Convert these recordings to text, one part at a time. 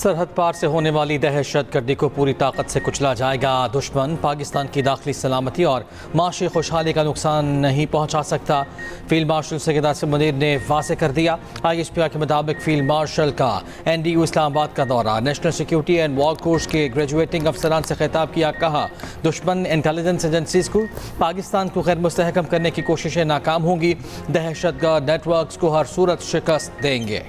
सरहद पार से होने वाली दहशतगर्दी को पूरी ताकत से कुचला जाएगा। दुश्मन पाकिस्तान की दाखिली सलामती और माशी खुशहाली का नुकसान नहीं पहुँचा सकता। फील्ड मार्शल सैयद आसिम मुनीर ने वाज़ेह कर दिया। ISPR के मुताबिक फील्ड मार्शल का NDU इस्लामाबाद का दौरा, national security and war course के ग्रेजुएटिंग अफसरान से खिताब किया। कहा दुश्मन इंटेलिजेंस एजेंसीज को पाकिस्तान को गैर मुस्तहकम करने की कोशिशें नाकाम होंगी। दहशतगर्द नेटवर्क्स को हर सूरत शिकस्त देंगे।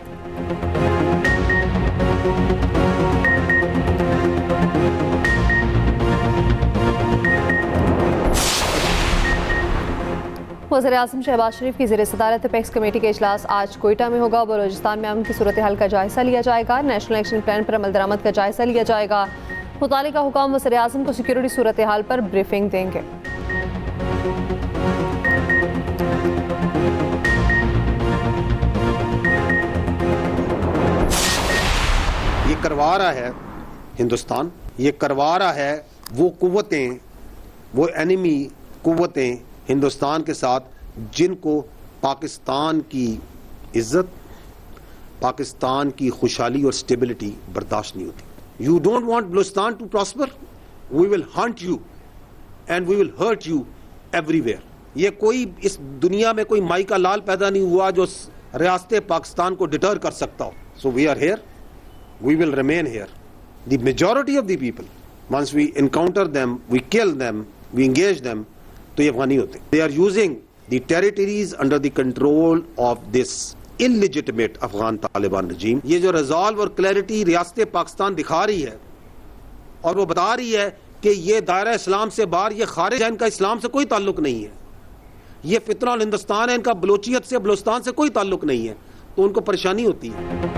वज़ीर-ए-आज़म शहबाज शरीफ की ज़ेर सदारत अपेक्स कमेटी का इजलास आज कोयटा में होगा। बलूचिस्तान में अमन की सूरत हाल का जायज़ा लिया जाएगा। नेशनल एक्शन प्लान पर अमल दरामद का जायज़ा लिया जाएगा। मुतालिका हुकाम वज़ीर-ए-आज़म को सिक्योरिटी सूरत हाल पर ब्रीफिंग देंगे। ये करवा रहा है हिंदुस्तान, ये करवा रहा है वो कुव्वतें, वो एनिमी कुव्वतें हिंदुस्तान के साथ जिनको पाकिस्तान की इज्जत, पाकिस्तान की खुशहाली और स्टेबिलिटी बर्दाश्त नहीं होती। You don't want Balochistan to prosper, we will hunt you and we will hurt you everywhere. ये कोई इस दुनिया में कोई माई का लाल पैदा नहीं हुआ जो रियासत पाकिस्तान को डिटर कर सकता हो। So we are here, we will remain here. The majority of the people, once we encounter them, we kill them, we engage them, तो ये अफगानी होते। They are using the territories under the control of this illegitimate Afghan Taliban regime. ये जो resolve और clarity रियासत पाकिस्तान दिखा रही है और वो बता रही है कि ये दायरा इस्लाम से बाहर, ये खारिज है, इनका इस्लाम से कोई ताल्लुक नहीं है, ये फितरा हिंदुस्तान है, इनका बलोचियत से, बलूचिस्तान से कोई ताल्लुक नहीं है, तो उनको परेशानी होती है।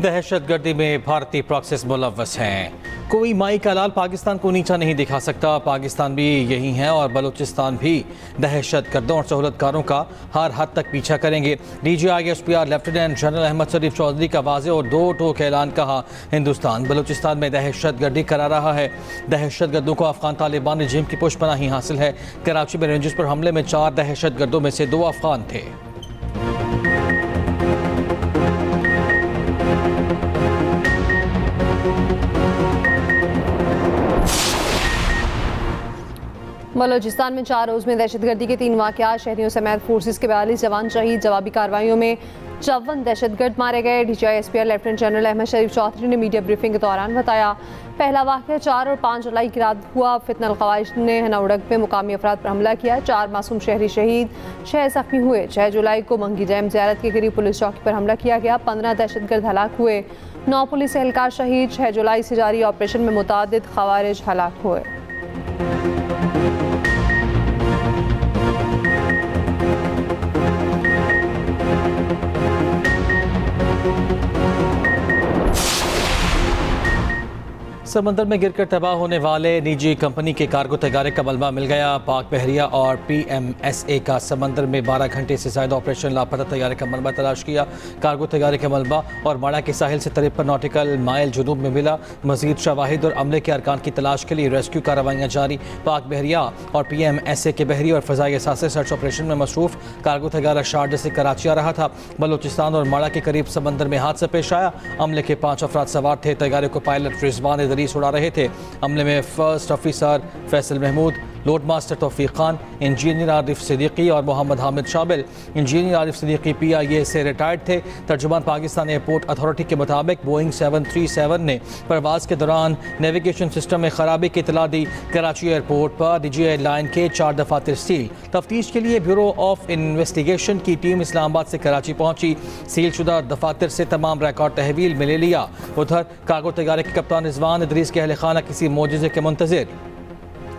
दहशतगर्दी में भारतीय प्रॉक्सिस मुलव्वस हैं। कोई माई का लाल पाकिस्तान को नीचा नहीं दिखा सकता। पाकिस्तान भी यही है और बलूचिस्तान भी दहशतगर्दों और सहूलतकारों का हर हद तक पीछा करेंगे। DG ISPR lieutenant general Ahmed Sharif Chaudhry का वाज़ेह और दो टोक ऐलान। कहा हिंदुस्तान बलूचिस्तान में दहशतगर्दी करा रहा है। दहशतगर्दों को अफगान तालिबान रजीम की पुष्पनाही हासिल है। कराची में रेंजर्स पर हमले में 4 दहशतगर्दों में से 2 अफगान थे। बलूचिस्तान में 4 रोज़ में दहशतगर्दी के 3 वाक़यात, शहरियों समेत फोर्सेस के 42 जवान शहीद। जवाबी कार्रवाइयों में 54 दहशतगर्द मारे गए। DG ISPR lieutenant general Ahmed Sharif Chaudhry ने मीडिया ब्रीफिंग के दौरान बताया, पहला वाक़या 4 और 5 जुलाई की रात हुआ। फितनल ख्वाहिश ने हनौड़क में मुकामी अफराद पर हमला किया। 4 मासूम शहरी शहीद, 6 जख्मी हुए। 6 जुलाई को मंगी डैम ज़ियारत के करीब पुलिस चौकी पर हमला किया गया। 15 दहशतगर्द हलाक हुए। 9 पुलिस एहलकार शहीद। 6 जुलाई से जारी ऑपरेशन में मुतादिद खवारिज हलाक हुए। समंदर में गिरकर तबाह होने वाले निजी कंपनी के कार्गो तैयारे का मलबा मिल गया। पाक बहरिया और PMSA का समंदर में 12 घंटे से ज़्यादा ऑपरेशन लापता तैयारे का मलबा तलाश किया। कार्गो तैयारे का मलबा और माड़ा के साहिल से 53 नॉटिकल माइल जुनूब में मिला। मजीद शवाहिद और अमले के अरकान की तलाश के लिए रेस्क्यू कार्रवाइयाँ जारी। पाक बहरिया और PMSA के बहरी और फ़ज़ाई असासे सर्च ऑपरेशन में मसरूफ़। कार्गो तैयारा शारजा से कराची आ रहा था। बलूचिस्तान और माड़ा के करीब समंदर में हादसा पेश आया। अमले के 5 अफराद सवार थे। तैयारे को पायलट रिजवान उड़ा रहे थे। हमले में first officer Faisal Mahmood, load master Taufiq Khan, engineer Arif Siddiqui और मोहम्मद हामिद शामिल। इंजीनियर आरिफ सिद्दीकी PIA से रिटायर्ड थे। तर्जुमान पाकिस्तान एयरपोर्ट अथॉरिटी के मुताबिक बोइंग 737 ने परवाज़ के दौरान नेविगेशन सिस्टम में खराबी की इतला दी। कराची एयरपोर्ट पर DG एयरलाइन के 4 दफातर सील। तफ्तीश के लिए ब्यूरो ऑफ इन्वेस्टिगेशन की टीम इस्लामाबाद से कराची पहुंची। सील शुदा दफातर से तमाम रिकॉर्ड तहवील में ले लिया। उधर कार्गो तैयारे के कप्तान रिजवान इदरीस के अहल खाना किसी मोजज़े के मुंतज़िर।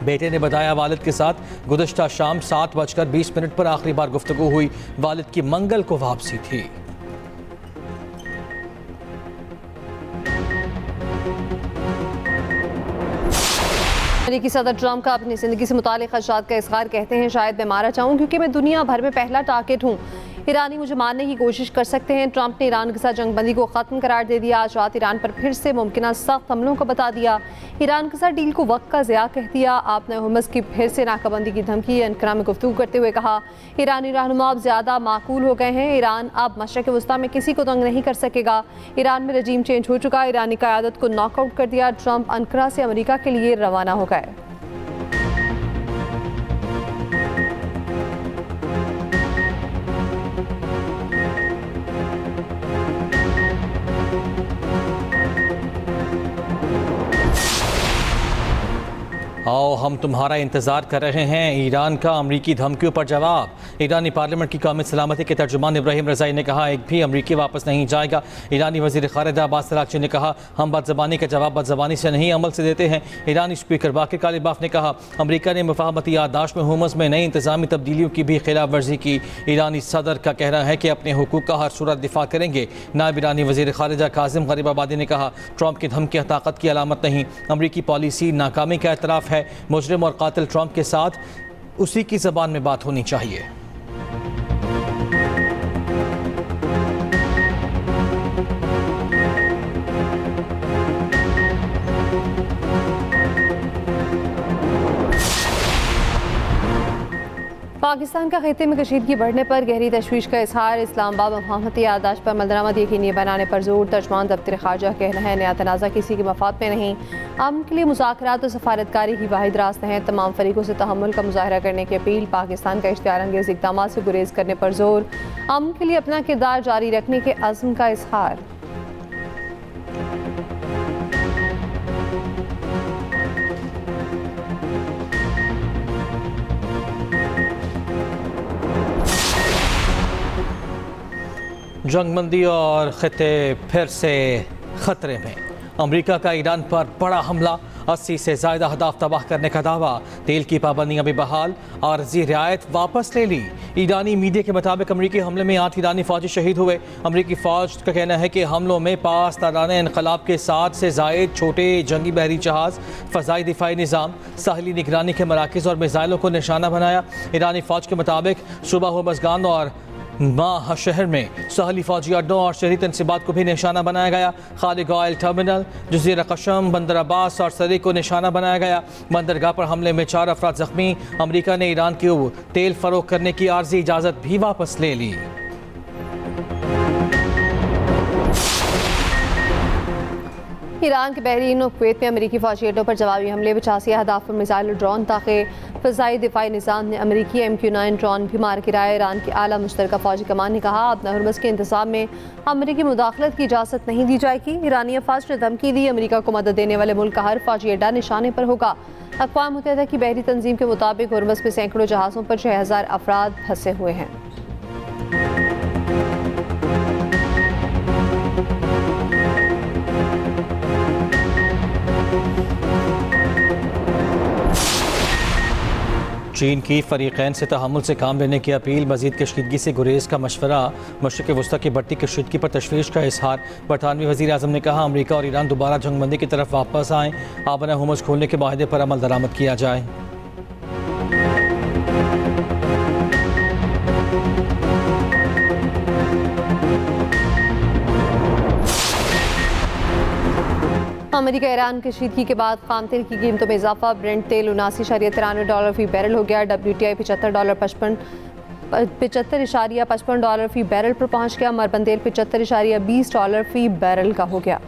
बेटे ने बताया वालिद के साथ गुज़श्ता शाम 7:20 पर आखिरी बार गुफ्तगू हुई। वालिद की मंगल को वापसी थी। अमेरिकी सदर ट्रंप का अपनी ज़िंदगी से मुताल्लिक़ ख़दशात का इज़हार, कहते हैं शायद मैं मारा जाऊँ क्योंकि मैं दुनिया भर में पहला टारगेट हूँ। ईरानी मुझे मारने की कोशिश कर सकते हैं। ट्रंप ने ईरान के साथ जंगबंदी को ख़त्म करार दे दिया। आज रात ईरान पर फिर से मुमकिन सख्त हमलों को बता दिया। ईरान के साथ डील को वक्त का ज़िया कह दिया। आपने हुमस की फिर से नाकाबंदी की धमकी अंकारा में गुफ्तगू करते हुए कहा, ईरानी रहनुमा अब ज़्यादा माकूल हो गए हैं। ईरान अब मशरक़ वस्ता में किसी को तंग नहीं कर सकेगा। ईरान में रजीम चेंज हो चुका। ईरानी क़यादत को नॉकआउट कर दिया। ट्रंप अंकारा से अमेरिका के लिए रवाना हो गए। आओ हम तुम्हारा इंतज़ार कर रहे हैं। ईरान का अमरीकी धमकियों पर जवाब। ईरानी पार्लियामेंट की कौमी सलामती के तर्जुमान इब्राहिम रज़ाई ने कहा, एक भी अमरीकी वापस नहीं जाएगा। ईरानी वज़ीर ख़ारिजा अब्बास अराग़ची ने कहा, हम बदज़बानी का जवाब बदज़बानी से नहीं अमल से देते हैं। ईरानी स्पीकर बाक़िर कालिबाफ ने कहा, अमरीका ने मुफ़ाहमती याददाश्त में हुमस में नई इंतज़ामी तब्दीलियों की भी खिलाफ वर्जी की। ईरानी सदर का कहना है कि अपने हुकूक का हर सूरत दिफा करेंगे। नायब ईरानी वज़ीर ख़ारिजा काज़िम ग़रीबाबादी ने कहा, ट्रंप की धमकियाँ ताकत की अलामत नहीं, अमरीकी पॉलिसी नाकामी का एतराफ़ है। मुजरिम और कातिल ट्रंप के साथ उसी की ज़बान में बात होनी चाहिए। पाकिस्तान का खित्ते में कशीदगी बढ़ने पर गहरी तशवीश का इजहार। इस्लामाबाद मुफाहमती याददाश्त पर अमलदरामद यकीनी बनाने पर जोर। तर्जुमान दफ्तर खारजा कहना है, नया तनाज़ा किसी के मफाद में नहीं, अमन के लिए मुज़ाकरात और सफारतकारी ही वाहिद रास्ता है। तमाम फरीकों से तहम्मुल का मुजाहरा करने की अपील। पाकिस्तान का इश्तिहार अंगेज़ इक़दामात से गुरेज करने पर जोर। अमन के लिए अपना किरदार जारी रखने के अज़्म का इजहार। जंगबंदी और खित्ते फिर से खतरे में। अमेरिका का ईरान पर बड़ा हमला, 80 से ज़्यादा अहदाफ तबाह करने का दावा। तेल की पाबंदियां भी बहाल, आर्जी रियायत वापस ले ली। ईरानी मीडिया के मुताबिक अमरीकी हमले में 8 ईरानी फौजी शहीद हुए। अमरीकी फौज का कहना है कि हमलों में पास ताराना इनकलाब के 7 से ज़ायद छोटे जंगी बहरी जहाज़, फ़ज़ाई दिफाई निज़ाम, साहली निगरानी के मराकज़ और मिसाइलों को निशाना बनाया। ईरानी फौज के मुताबिक सूबा होमज़गान और माह शहर में सहली फौजी अड्डों और शहरी तनसीबात को भी निशाना बनाया गया। खालिद ऑयल टर्मिनल, जज़ीरा कशम, बंदर अब्बास और सरी को निशाना बनाया गया। बंदरगाह पर हमले में 4 अफराद जख्मी। अमरीका ने ईरान को तेल फरोख्त करने की आर्जी इजाज़त भी वापस ले ली। ईरान के बहरीन और कुवैत में अमरीकी फौजी अड्डों पर जवाबी हमले। 85 अहदाफ पर मिसाइल और ड्रोन ताक़े। फ़ज़ाई दिफाई निज़ाम ने अमरीकी MQ-9 ड्रोन भी मार गिराए। ईरान की आला मुश्तरका फ़ौजी कमान ने कहा, अब हुर्मुज़ के इंतज़ाम में अमरीकी मुदाखलत की इजाज़त नहीं दी जाएगी। ईरानी अफ़वाज ने धमकी दी, अमरीका को मदद देने वाले मुल्क का हर फौजी अड्डा निशाने पर होगा। अक़वाम मुत्तहिदा की बहरी तंजीम के मुताबिक हुर्मुज़ में सैकड़ों जहाज़ों पर 6000 अफराद फंसे हुए हैं। चीन की फरीक़ैन से तहम्मुल से काम लेने की अपील। मज़ीद कशीदगी से गुरेज का मशवरा। मशरिक़ वस्ता की बढ़ती कशीदगी पर तशवीश का इजहार। बरतानवी वज़ीर आज़म ने कहा, अमरीका और ईरान दोबारा जंगबंदी की तरफ वापस आएँ। आबना हुर्मुज़ खोलने के माहदे पर अमल दरामद किया जाए। अमेरिका ईरान कशीदगी के बाद खाम तेल की कीमतों में इजाफा। ब्रेंट तेल $79.93 फी बैरल हो गया। WTI $75.55 फी बैरल पर पहुंच गया। मरबन तेल $75.20 फी बैरल का हो गया।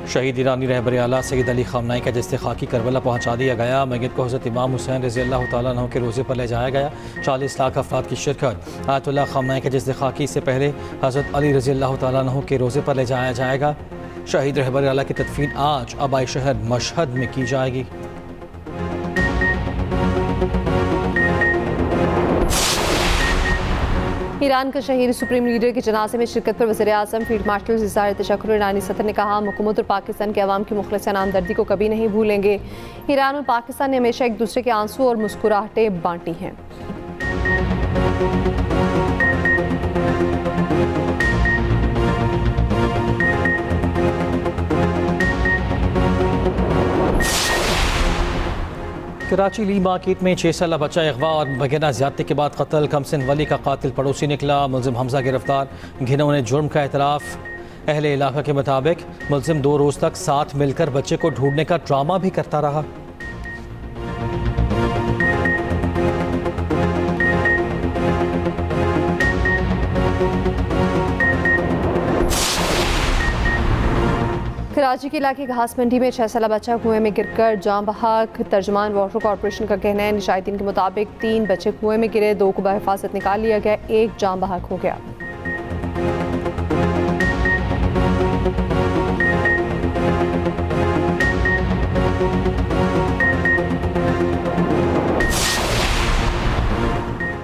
शहीद ईरानी रहबर आला सैयद अली ख़ामनाई का जस्ते खाकी करबला पहुँचा दिया गया। मैयत को हज़रत इमाम हुसैन रज़ी अल्लाह तआला अन्हु के रोज़े पर ले जाया गया। 40 लाख अफराद की शिरकत। आयतुल्लाह ख़ामनाई के जस्ते खाकी से पहले हज़रत अली रज़ी अल्लाह तआला अन्हु के रोज़े पर ले जाया जाएगा। शहीद रहबर आला की तदफीन आज आबाई शहर मशहद में की जाएगी। ईरान का शहीद सुप्रीम लीडर के जनाजे में शिरकत पर वज़ीर आज़म फील्ड मार्शल इज़हार तशक्कुर। ईरानी सदर ने कहा, हम हुकूमत और पाकिस्तान के अवाम की मुखलिसाना हमदर्दी को कभी नहीं भूलेंगे। ईरान और पाकिस्तान ने हमेशा एक दूसरे के आंसू और मुस्कुराहटें बांटी हैं। कराची ली मार्केट में 6 साला बच्चा अगवा और बगैना ज्यादती के बाद कत्ल। कमसिन वली का कातिल पड़ोसी निकला। मुलजिम हमजा गिरफ्तार। घिनौने जुर्म का एतराफ़। अहले इलाका के मुताबिक मुलजिम 2 रोज़ तक साथ मिलकर बच्चे को ढूंढने का ड्रामा भी करता रहा। कराची के इलाके घास मंडी में 6 साला बच्चा कुएं में गिरकर जान बहक। तर्जुमान वाटर कॉरपोरेशन का कहना है, निशातीन के मुताबिक 3 बच्चे कुएं में गिरे, 2 को बहिफाजत निकाल लिया गया, 1 जान बहक हो गया।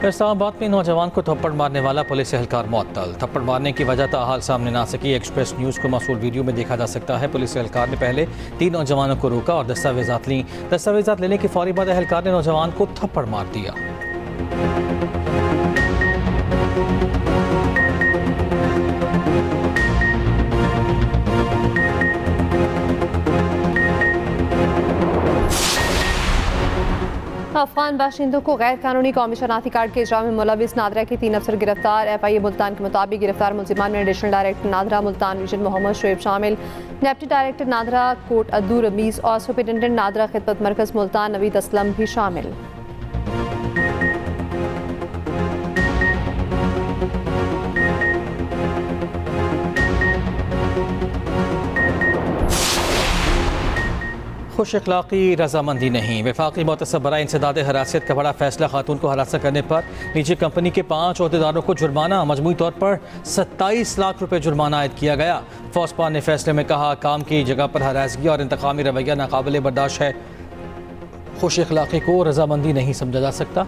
इस्लामाबाद में नौजवान को थप्पड़ मारने वाला पुलिस एहलकार मुअत्तल। थप्पड़ मारने की वजह ताहाल सामने ना सकी। एक्सप्रेस न्यूज़ को मौसूल वीडियो में देखा जा सकता है। पुलिस एहलकार ने पहले 3 नौजवानों को रोका और दस्तावेजात लीं। दस्तावेजात लेने के फौरी बाद एहलकार ने नौजवान को थप्पड़ मार दिया। अफगान बाशिंदों को गैर कानूनी कौमी शनाख्ती कार्ड के इजरा में मुलविस नादरा के 3 अफसर गिरफ्तार। FIA मुल्तान के मुताबिक गिरफ्तार मुलजिमान में additional director NADRA Multan region Mohammad Shoaib शामिल, डेप्टी डायरेक्टर नादरा कोट अद्दू रमीज और सुपरिटेंडेंट नादरा खिदमत मरकज मुल्तान नवीद असलम भी शामिल। खुश अखलाक़ी रजामंदी नहीं। वफाकी मुतसब बराए इंसदाद हरासत का बड़ा फैसला। खातून को हरासा करने पर निजी कंपनी के 5 अहदेदारों को जुर्माना। मजमूई तौर पर 27 लाख रुपए जुर्माना आयद किया गया। फौजपान ने फैसले में कहा, काम की जगह पर हरासगी और इंतकामी रवैया नाकाबिले बर्दाश्त है। खुश अखलाक़ी को रजामंदी नहीं समझा जा सकता।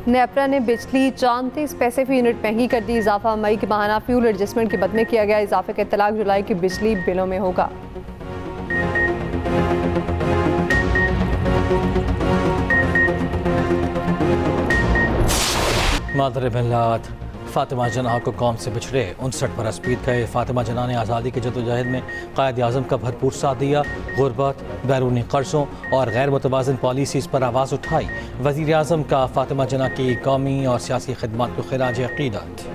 नेपरा ने बिजली 34 पैसे फी यूनिट महंगी कर दी। इजाफा मई के बहाना फ्यूल एडजस्टमेंट के बद में किया गया। इजाफे का इत्तलाक जुलाई की बिजली बिलों में होगा। मादर मिल्लत फातिमा जना को कौम से बिछड़े 59 बरस बीत गए। फातिमा जना ने आज़ादी की जदोजहद में कायद आज़म का भरपूर साथ दिया। गुर्बत, बैरूनी कर्ज़ों और गैर मुतवाज़िन पॉलिसीज़ पर आवाज़ उठाई। वज़ीर आज़म का फातिमा जना की कौमी और सियासी खिदमत को खिराज अक़ीदत।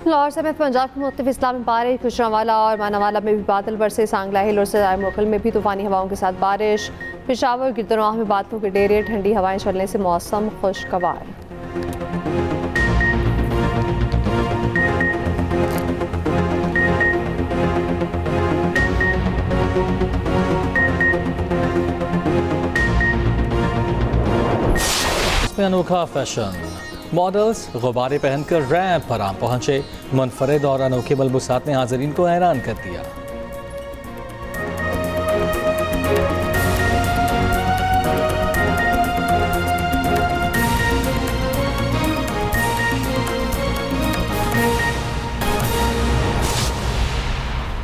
लाहौर समेत पंजाब के मुख्तलिफ इस्लाम में बारिश। गुजरांवाला और मानावाला में भी बादल बरसे। सांगला हिल और सराय मुगल में भी तूफानी हवाओं के साथ बारिश। पेशावर गिरदनवाह में बादलों के डेरे। ठंडी हवाएं चलने से मौसम खुशगवार। इसमें अनोखा फैशन। मॉडल्स गुब्बारे पहनकर रैंप पर आम पहुंचे। मुनफरिद और अनोखे मलबूसात ने हाज़रीन को हैरान कर दिया।